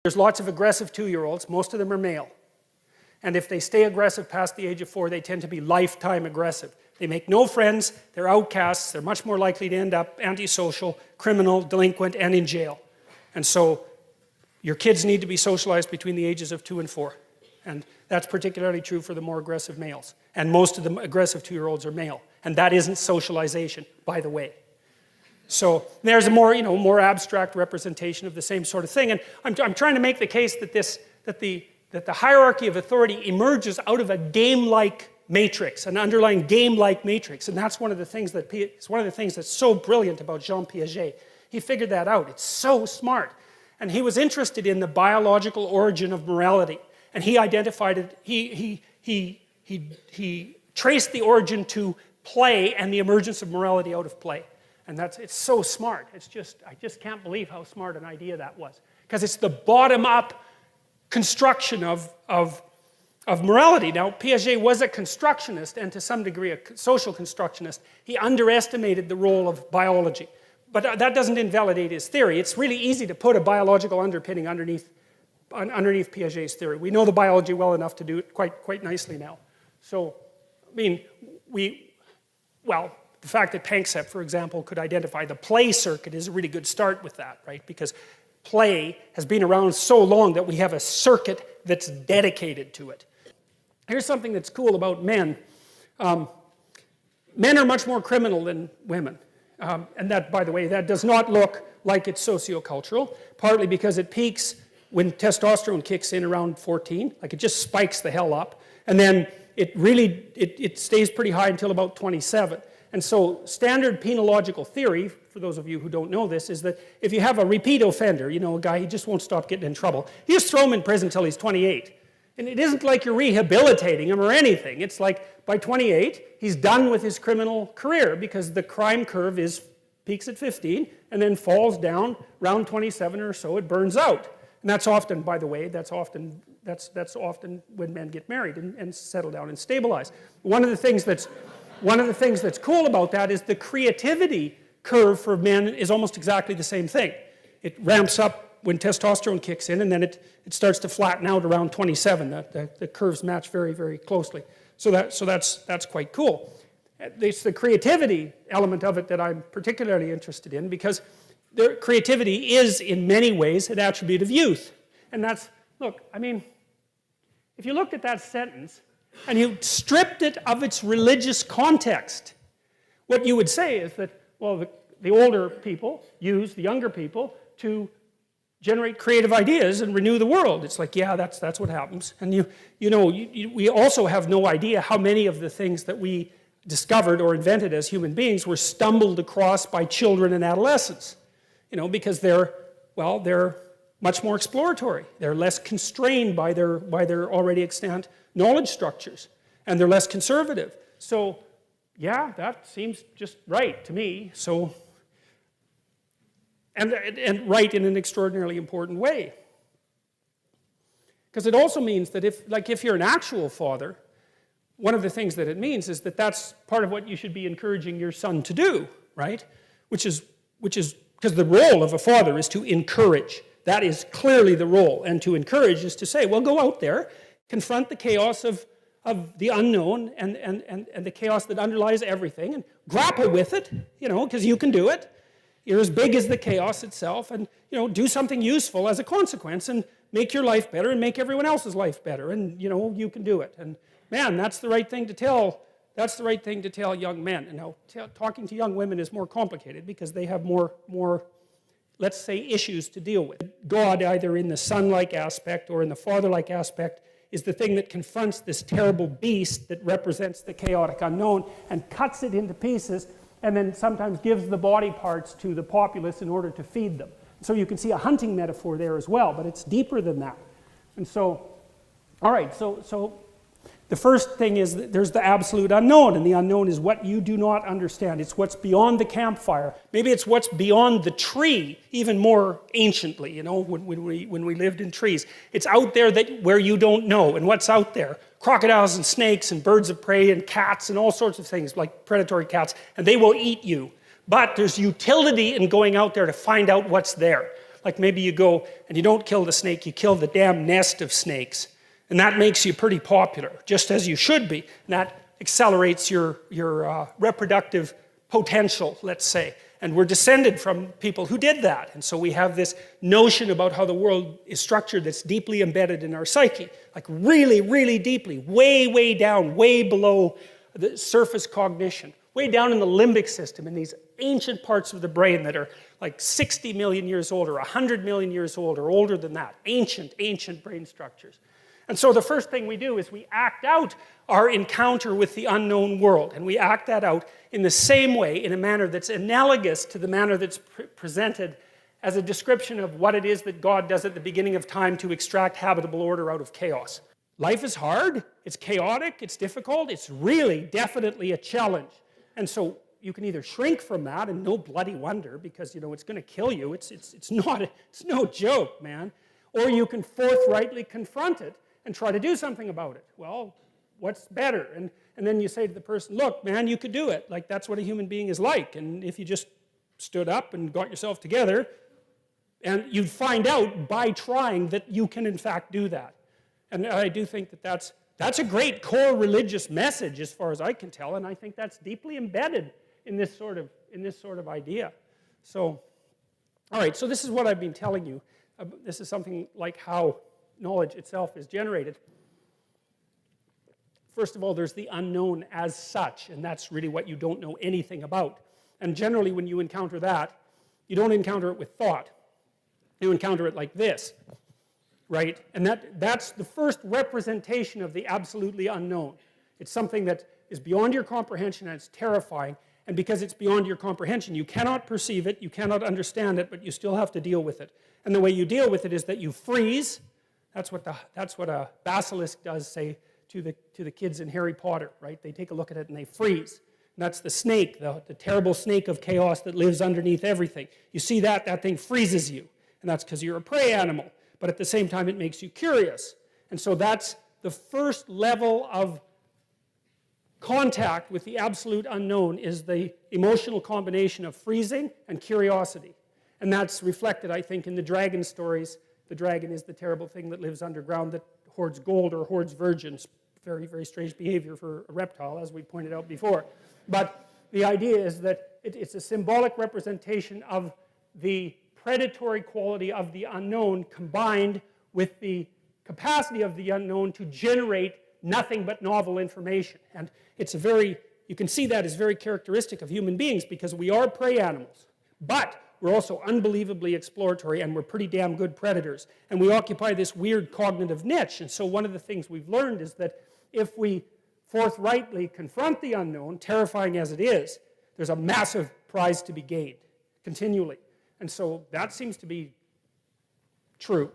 There's lots of aggressive 2-year-olds. Most of them are male. And if they stay aggressive past the age of 4, they tend to be lifetime aggressive. They make no friends, they're outcasts, they're much more likely to end up antisocial, criminal, delinquent, and in jail. And so your kids need to be socialized between the ages of 2 and 4. And that's particularly true for the more aggressive males. And most of the aggressive 2-year-olds are male. And that isn't socialization, by the way. So there's a more, more abstract representation of the same sort of thing. And I'm trying to make the case that the hierarchy of authority emerges out of a game-like matrix, an underlying game-like matrix. And that's one of the things that's so brilliant about Jean Piaget. He figured that out. It's so smart. And he was interested in the biological origin of morality. And he identified it, he traced the origin to play and the emergence of morality out of play. And it's so smart. I just can't believe how smart an idea that was. Because it's the bottom-up construction of morality. Now, Piaget was a constructionist and to some degree a social constructionist. He underestimated the role of biology. But that doesn't invalidate his theory. It's really easy to put a biological underpinning underneath Piaget's theory. We know the biology well enough to do it quite nicely now. So, I mean, the fact that Panksepp, for example, could identify the play circuit is a really good start with that, right? Because play has been around so long that we have a circuit that's dedicated to it. Here's something that's cool about men. Men are much more criminal than women. And that, by the way, that does not look like it's sociocultural, partly because it peaks when testosterone kicks in around 14, like it just spikes the hell up, and then it stays pretty high until about 27. And so standard penological theory, for those of you who don't know this, is that if you have a repeat offender, a guy who just won't stop getting in trouble, you just throw him in prison until he's 28. And it isn't like you're rehabilitating him or anything. It's like by 28, he's done with his criminal career because the crime curve peaks at 15 and then falls down around 27 or so, it burns out. And that's often, by the way, that's often when men get married and settle down and stabilize. One of the things that's cool about that is the creativity curve for men is almost exactly the same thing. It ramps up when testosterone kicks in, and then it starts to flatten out around 27. The curves match very, very closely. So that's quite cool. It's the creativity element of it that I'm particularly interested in, because creativity is, in many ways, an attribute of youth. And that's, look, I mean, if you looked at that sentence and you stripped it of its religious context, what you would say is that, well, the older people use the younger people to generate creative ideas and renew the world. It's like, yeah, that's what happens. And we also have no idea how many of the things that we discovered or invented as human beings were stumbled across by children and adolescents. Because they're much more exploratory. They're less constrained by their already extant knowledge structures, and they're less conservative. So, yeah, that seems just right to me. So, and right in an extraordinarily important way. Because it also means that if you're an actual father, one of the things that it means is that that's part of what you should be encouraging your son to do, right? Which is because the role of a father is to encourage. That is clearly the role. And to encourage is to say, well, go out there, confront the chaos of the unknown and the chaos that underlies everything, and grapple with it, because you can do it. You're as big as the chaos itself, and do something useful as a consequence, and make your life better and make everyone else's life better, and you can do it. And man, that's the right thing to tell. That's the right thing to tell young men. And now, talking to young women is more complicated because they have more, let's say, issues to deal with. God, either in the son-like aspect or in the father-like aspect, is the thing that confronts this terrible beast that represents the chaotic unknown and cuts it into pieces, and then sometimes gives the body parts to the populace in order to feed them. So you can see a hunting metaphor there as well, but it's deeper than that. And so, all right, so the first thing is that there's the absolute unknown, and the unknown is what you do not understand. It's what's beyond the campfire. Maybe it's what's beyond the tree, even more anciently, when we lived in trees. It's out there where you don't know. And what's out there? Crocodiles and snakes and birds of prey and cats and all sorts of things, like predatory cats, and they will eat you. But there's utility in going out there to find out what's there. Like maybe you go and you don't kill the snake, you kill the damn nest of snakes. And that makes you pretty popular, just as you should be. And that accelerates your reproductive potential, let's say. And we're descended from people who did that. And so we have this notion about how the world is structured that's deeply embedded in our psyche. Like really, really deeply, way, way down, way below the surface cognition. Way down in the limbic system, in these ancient parts of the brain that are like 60 million years old or 100 million years old or older than that. Ancient, ancient brain structures. And so the first thing we do is we act out our encounter with the unknown world. And we act that out in the same way, in a manner that's analogous to the manner that's presented as a description of what it is that God does at the beginning of time to extract habitable order out of chaos. Life is hard, it's chaotic, it's difficult, it's really definitely a challenge. And so you can either shrink from that, and no bloody wonder, because it's going to kill you. It's no joke, man. Or you can forthrightly confront it and try to do something about it. Well, what's better? And then you say to the person, look, man, you could do it. Like, that's what a human being is like. And if you just stood up and got yourself together, and you'd find out by trying that you can in fact do that. And I do think that that's a great core religious message as far as I can tell, and I think that's deeply embedded in this sort of idea. So, all right, so this is what I've been telling you. This is something like how knowledge itself is generated. First of all, there's the unknown as such, and that's really what you don't know anything about. And generally, when you encounter that, you don't encounter it with thought. You encounter it like this, right? And that's the first representation of the absolutely unknown. It's something that is beyond your comprehension, and it's terrifying. And because it's beyond your comprehension, you cannot perceive it, you cannot understand it, but you still have to deal with it. And the way you deal with it is that you freeze. That's what a basilisk does, say, to the kids in Harry Potter, right? They take a look at it and they freeze. And that's the snake, the terrible snake of chaos that lives underneath everything. You see that thing freezes you. And that's because you're a prey animal. But at the same time, it makes you curious. And so that's the first level of contact with the absolute unknown, is the emotional combination of freezing and curiosity. And that's reflected, I think, in the dragon stories. The dragon is the terrible thing that lives underground that hoards gold or hoards virgins. Very, very strange behavior for a reptile, as we pointed out before. But the idea is that it's a symbolic representation of the predatory quality of the unknown combined with the capacity of the unknown to generate nothing but novel information. And you can see that as very characteristic of human beings, because we are prey animals. But we're also unbelievably exploratory, and we're pretty damn good predators. And we occupy this weird cognitive niche. And so one of the things we've learned is that if we forthrightly confront the unknown, terrifying as it is, there's a massive prize to be gained, continually. And so that seems to be true.